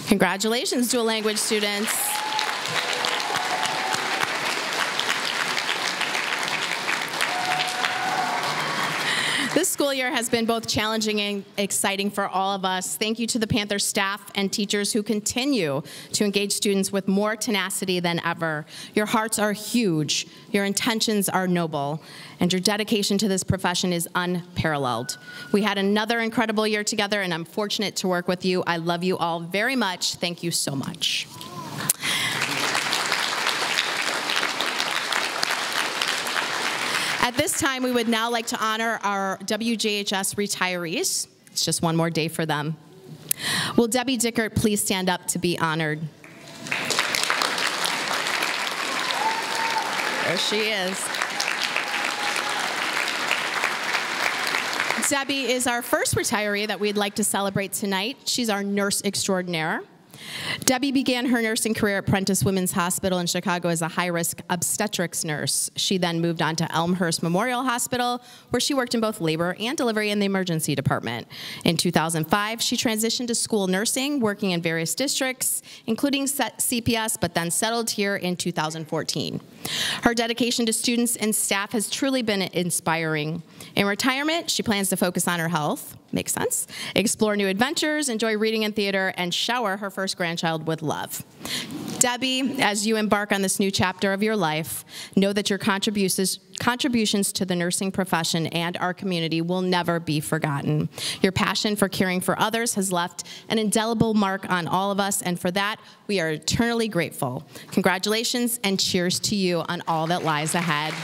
Congratulations, dual language students. This school year has been both challenging and exciting for all of us. Thank you to the Panther staff and teachers who continue to engage students with more tenacity than ever. Your hearts are huge, your intentions are noble, and your dedication to this profession is unparalleled. We had another incredible year together, and I'm fortunate to work with you. I love you all very much. Thank you so much. At this time, we would now like to honor our WJHS retirees. It's just one more day for them. Will Debbie Dickert please stand up to be honored? There she is. Debbie is our first retiree that we'd like to celebrate tonight. She's our nurse extraordinaire. Debbie began her nursing career at Prentice Women's Hospital in Chicago as a high-risk obstetrics nurse. She then moved on to Elmhurst Memorial Hospital, where she worked in both labor and delivery in the emergency department. In 2005, she transitioned to school nursing, working in various districts, including CPS, but then settled here in 2014. Her dedication to students and staff has truly been inspiring. In retirement, she plans to focus on her health, makes sense, explore new adventures, enjoy reading and theater, and shower her first grandchild with love. Debbie, as you embark on this new chapter of your life, know that your contributions to the nursing profession and our community will never be forgotten. Your passion for caring for others has left an indelible mark on all of us, and for that, we are eternally grateful. Congratulations and cheers to you on all that lies ahead.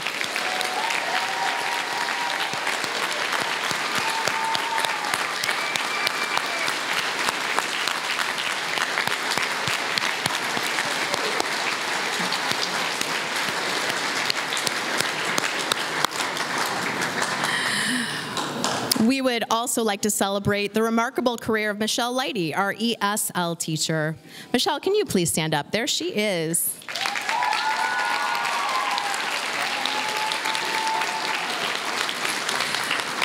We would also like to celebrate the remarkable career of Michelle Lighty, our ESL teacher. Michelle, can you please stand up? There she is.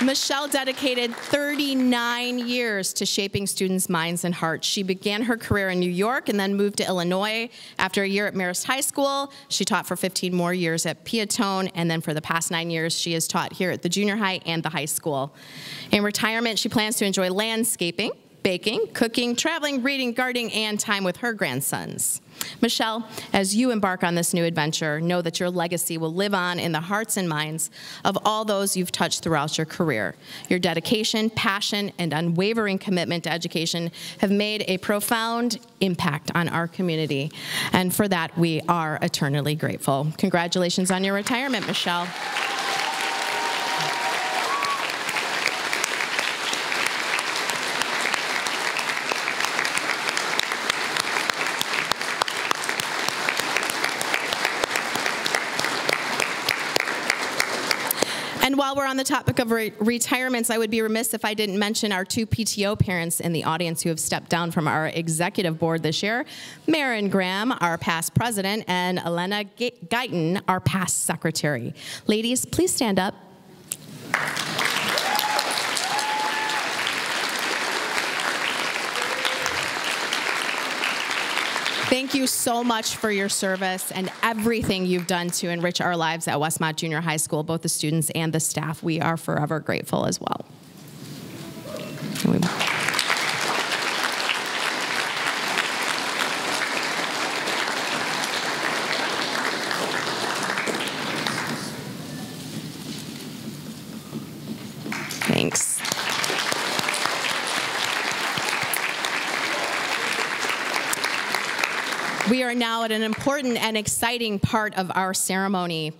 Michelle dedicated 39 years to shaping students' minds and hearts. She began her career in New York and then moved to Illinois. After a year at Marist High School, she taught for 15 more years at Piatone, and then for the past 9 years, she has taught here at the junior high and the high school. In retirement, she plans to enjoy landscaping, baking, cooking, traveling, reading, gardening, and time with her grandsons. Michelle, as you embark on this new adventure, know that your legacy will live on in the hearts and minds of all those you've touched throughout your career. Your dedication, passion, and unwavering commitment to education have made a profound impact on our community, and for that, we are eternally grateful. Congratulations on your retirement, Michelle. While we're on the topic of retirements, I would be remiss if I didn't mention our 2 PTO parents in the audience who have stepped down from our executive board this year. Marin Graham, our past president, and Elena Guyton, our past secretary. Ladies, please stand up. Thank you so much for your service and everything you've done to enrich our lives at Westmont Junior High School, both the students and the staff. We are forever grateful as well. Thanks. We are now at an important and exciting part of our ceremony.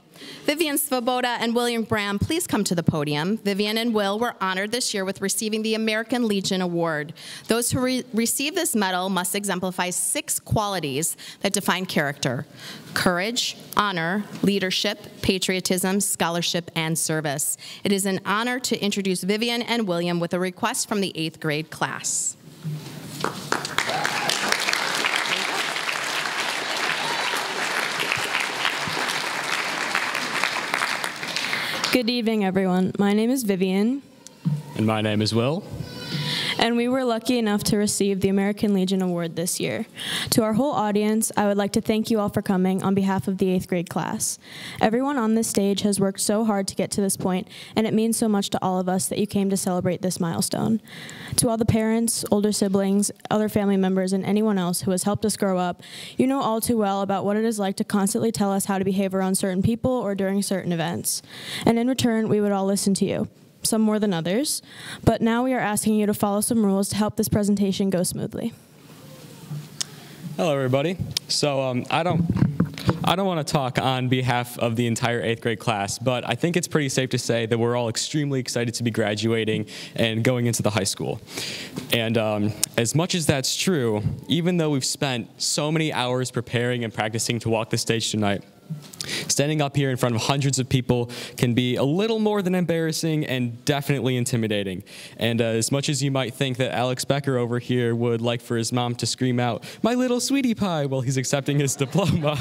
Vivian Svoboda and William Graham, please come to the podium. Vivian and Will were honored this year with receiving the American Legion Award. Those who receive this medal must exemplify 6 qualities that define character: courage, honor, leadership, patriotism, scholarship, and service. It is an honor to introduce Vivian and William with a request from the 8th grade class. Good evening, everyone. My name is Vivian. And my name is Will. And we were lucky enough to receive the American Legion Award this year. To our whole audience, I would like to thank you all for coming on behalf of the 8th grade class. Everyone on this stage has worked so hard to get to this point, and it means so much to all of us that you came to celebrate this milestone. To all the parents, older siblings, other family members, and anyone else who has helped us grow up, you know all too well about what it is like to constantly tell us how to behave around certain people or during certain events. And in return, we would all listen to you. Some more than others, but now we are asking you to follow some rules to help this presentation go smoothly. Hello, everybody. So I don't want to talk on behalf of the entire 8th grade class, but I think it's pretty safe to say that we're all extremely excited to be graduating and going into the high school. And as much as that's true, even though we've spent so many hours preparing and practicing to walk the stage tonight, standing up here in front of hundreds of people can be a little more than embarrassing and definitely intimidating. And as much as you might think that Alex Becker over here would like for his mom to scream out, "My little sweetie pie," while he's accepting his diploma,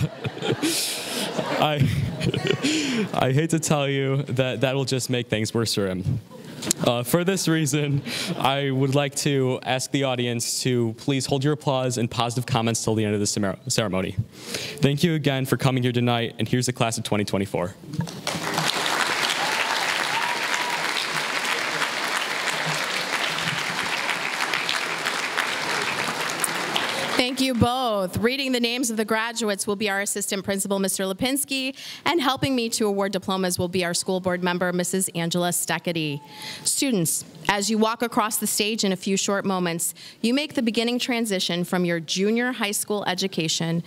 I hate to tell you that that'll just make things worse for him. For this reason, I would like to ask the audience to please hold your applause and positive comments till the end of the ceremony. Thank you again for coming here tonight, and here's the class of 2024. Thank you both. Reading the names of the graduates will be our assistant principal, Mr. Lipinski, and helping me to award diplomas will be our school board member, Mrs. Angela Steckety. Students, as you walk across the stage in a few short moments, you make the beginning transition from your junior high school education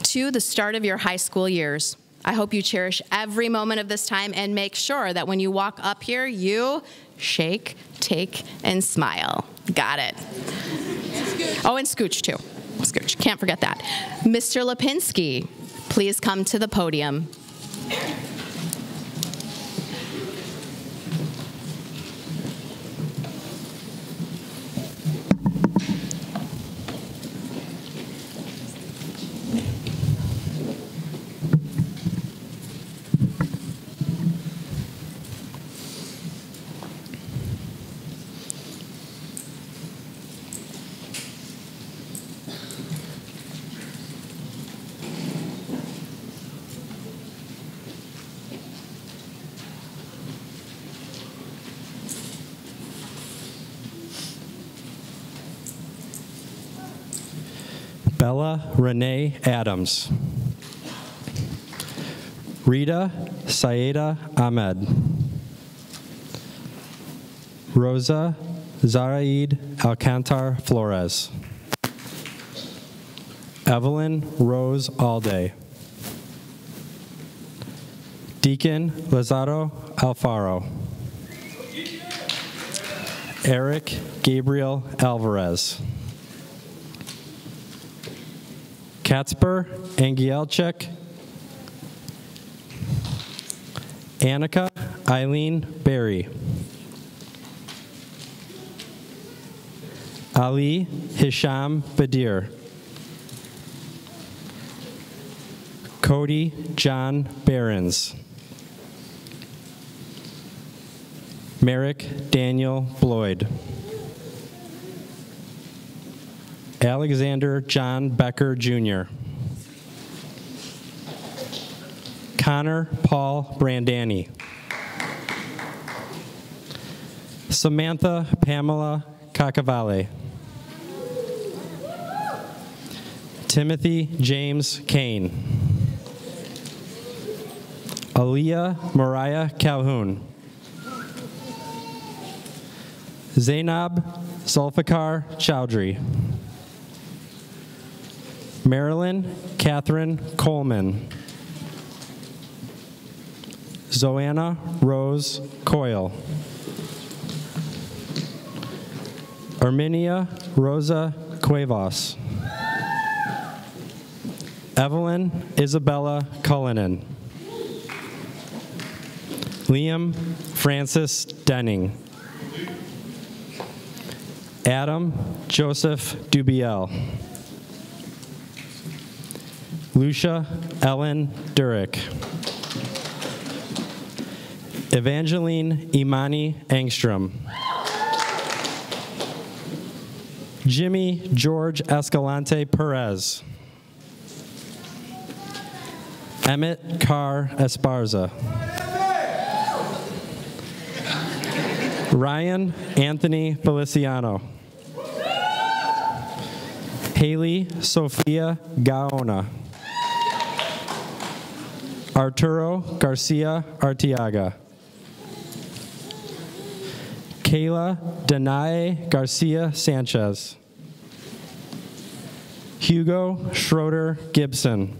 to the start of your high school years. I hope you cherish every moment of this time and make sure that when you walk up here, you shake, take, and smile. Got it. Oh, and scooch too. Scooch, can't forget that. Mr. Lipinski, please come to the podium. Bella Renee Adams. Rita Saeda Ahmed. Rosa Zaraid Alcantar Flores. Evelyn Rose Alday. Deacon Lazaro Alfaro. Eric Gabriel Alvarez. Katzper Angielchik. Annika Eileen Berry. Ali Hisham Badir. Cody John Behrens. Merrick Daniel Bloyd. Alexander John Becker Jr. Connor Paul Brandani. Samantha Pamela Cacavale. Timothy James Kane. Aaliyah Mariah Calhoun. Zainab Zulfikar Chowdhury. Marilyn Catherine Coleman. Zoanna Rose Coyle. Arminia Rosa Cuevas. Evelyn Isabella Cullinan. Liam Francis Denning. Adam Joseph Dubiel. Lucia Ellen Durick. Evangeline Imani Angstrom. Jimmy George Escalante Perez. Emmett Carr Esparza. Ryan Anthony Feliciano. Haley Sofia Gaona. Arturo Garcia Artiaga. Kayla Danae Garcia Sanchez. Hugo Schroeder Gibson.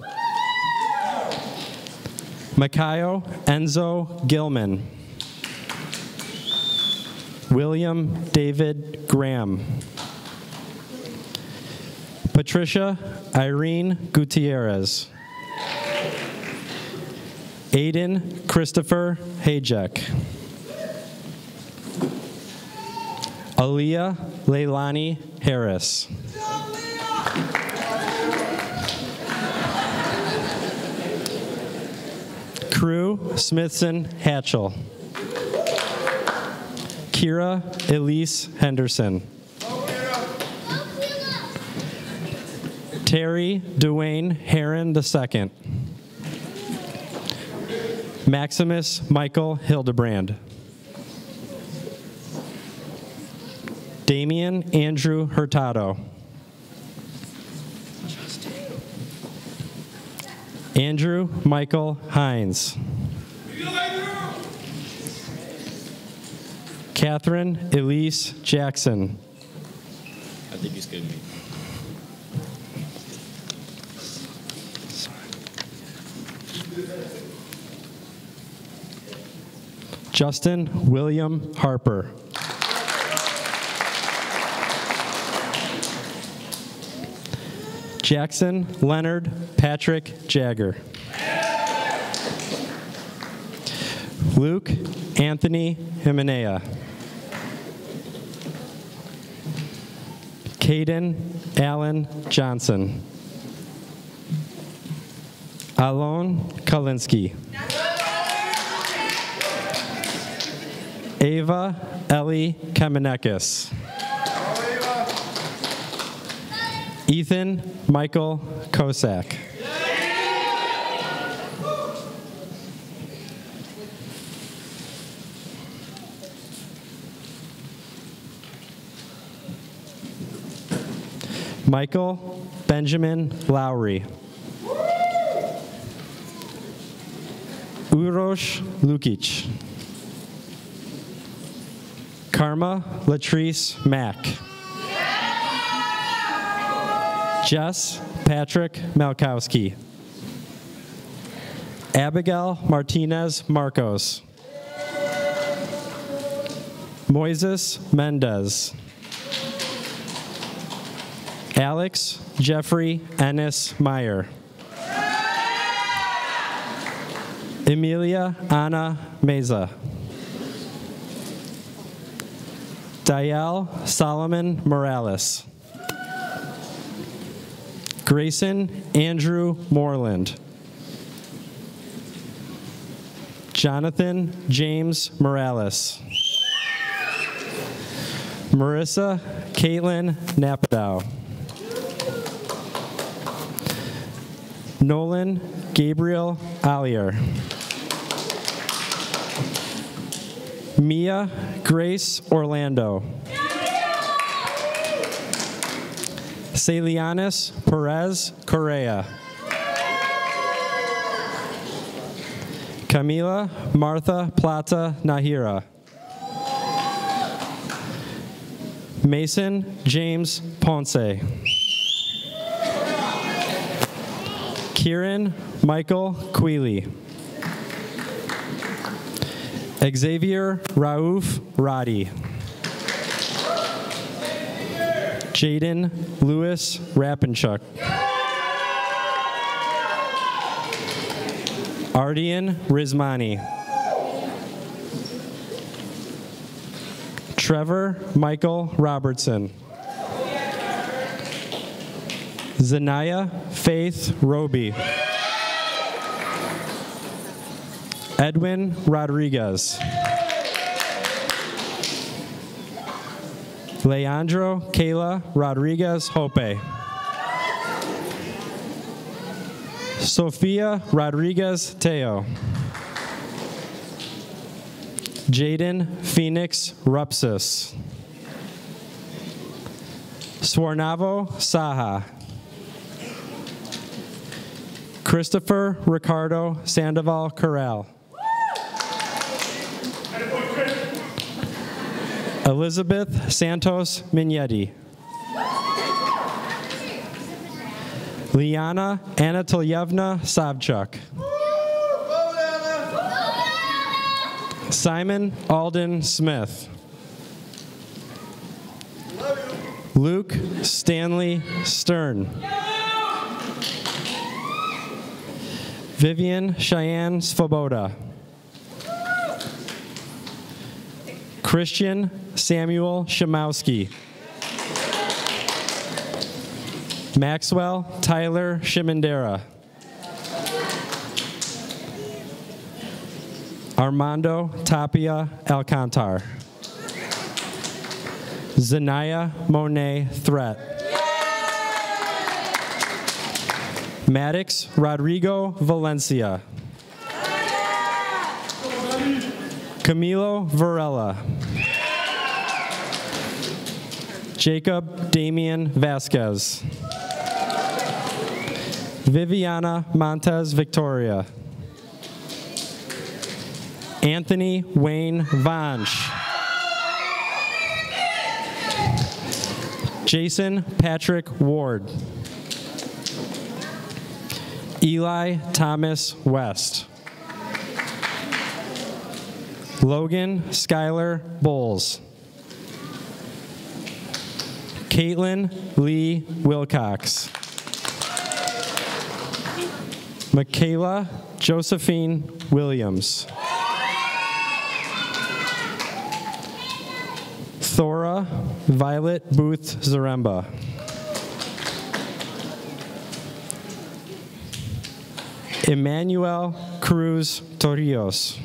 Makayo Enzo Gilman. William David Graham. Patricia Irene Gutierrez. Aiden Christopher Hajek. Aaliyah Leilani Harris. Crew Smithson Hatchell. Kira Elise Henderson. Terry Dwayne Heron II. Maximus Michael Hildebrand. Damian Andrew Hurtado. Andrew Michael Hines. Catherine Elise Jackson. I think he's kidding me. Justin William Harper. Jackson Leonard Patrick Jagger. Luke Anthony Jimenea. Caden Allen Johnson. Alon Kalinsky. Ava Ellie Kamenekis. Ethan Michael Kosak. Michael Benjamin Lowry. Urosh Lukic. Karma Latrice Mack. Jess Patrick Malkowski. Abigail Martinez Marcos. Moises Mendez. Alex Jeffrey Ennis Meyer. Emilia Anna Meza. Dial Solomon Morales. Grayson Andrew Moreland. Jonathan James Morales. Marissa Caitlin Napadow. Nolan Gabriel Allier. Mia Grace Orlando. Celianis Perez Correa. Camila Martha Plata Nahira. Mason James Ponce. Kieran Michael Queely. Xavier Raouf Roddy. Jaden Lewis Rappenchuk. Ardian Rizmani. Trevor Michael Robertson. Zanaya Faith Roby. Edwin Rodriguez. Leandro Kayla Rodriguez Hope. Sofia Rodriguez Teo. Jaden Phoenix Rupsis. Swarnavo Saha. Christopher Ricardo Sandoval Corral. Elizabeth Santos Mignetti. Liana Anatolyevna Savchuk. Simon Alden Smith. Luke Stanley Stern. Vivian Cheyenne Svoboda. Christian Samuel Shimowski. Maxwell Tyler Shimandera. Armando Tapia Alcantar. Zanaya Monet Threat. Maddox Rodrigo Valencia. Camilo Varela. Jacob Damian Vasquez. Viviana Montez Victoria. Anthony Wayne Vanch. Jason Patrick Ward. Eli Thomas West. Logan Skylar Bowles. Caitlin Lee Wilcox. Michaela Josephine Williams. Thora Violet Booth Zaremba. Emmanuel Cruz Torrijos.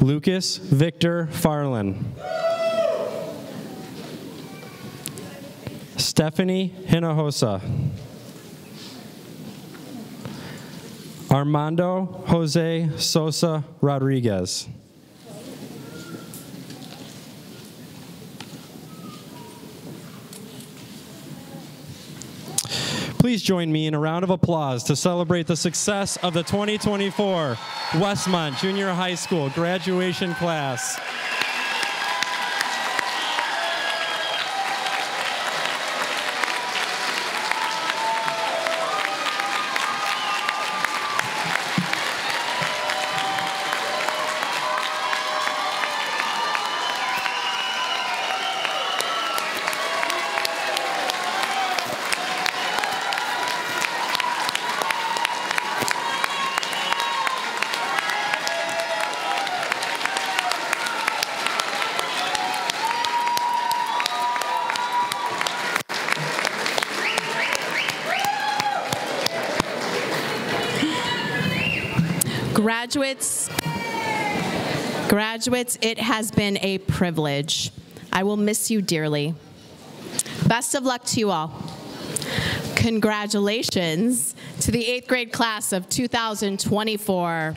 Lucas Victor Farland. Stephanie Hinojosa. Armando Jose Sosa Rodriguez. Please join me in a round of applause to celebrate the success of the 2024 Westmont Junior High School graduation class. Graduates, it has been a privilege. I will miss you dearly. Best of luck to you all. Congratulations to the 8th grade class of 2024.